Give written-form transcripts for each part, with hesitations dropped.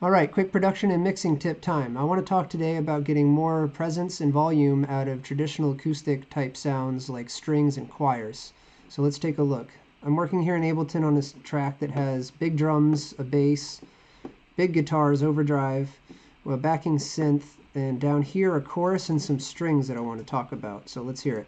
All right, quick production and mixing tip time. I want to talk today about getting more presence and volume out of traditional acoustic type sounds like strings and choirs. So let's take a look. I'm working here in Ableton on this track that has big drums, a bass, big guitars, overdrive, a backing synth, and down here a chorus and some strings that I want to talk about. So let's hear it.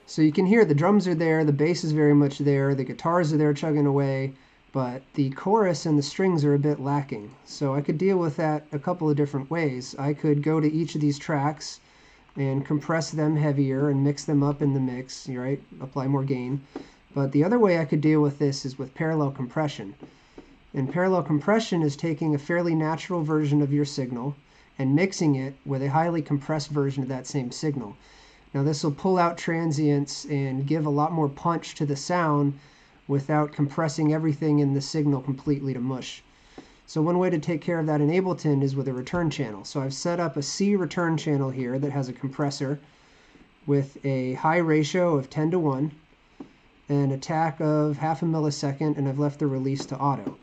So you can hear the drums are there, the bass is very much there, the guitars are there chugging away, but the chorus and the strings are a bit lacking. So I could deal with that a couple of different ways. I could go to each of these tracks and compress them heavier and mix them up in the mix, right? Apply more gain. But the other way I could deal with this is with parallel compression. And parallel compression is taking a fairly natural version of your signal and mixing it with a highly compressed version of that same signal. Now this will pull out transients and give a lot more punch to the sound without compressing everything in the signal completely to mush. So one way to take care of that in Ableton is with a return channel. So I've set up a C return channel here that has a compressor with a high ratio of 10:1 and a TAC of 0.5 millisecond, and I've left the release to auto.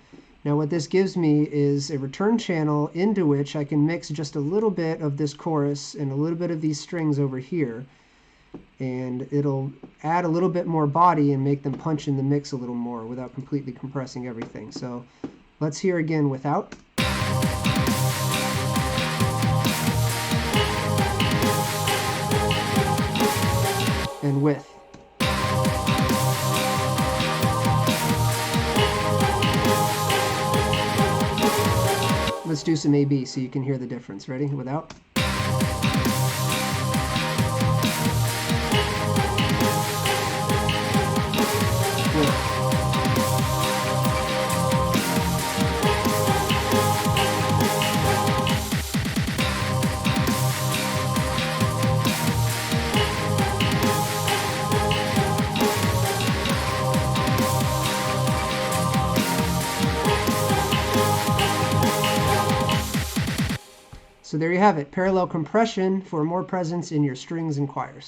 Now what this gives me is a return channel into which I can mix just a little bit of this chorus and a little bit of these strings over here, and it'll add a little bit more body and make them punch in the mix a little more without completely compressing everything. So let's hear again without. And with. Let's do some A-B so you can hear the difference. Ready? Without. With. So there you have it, parallel compression for more presence in your strings and choirs.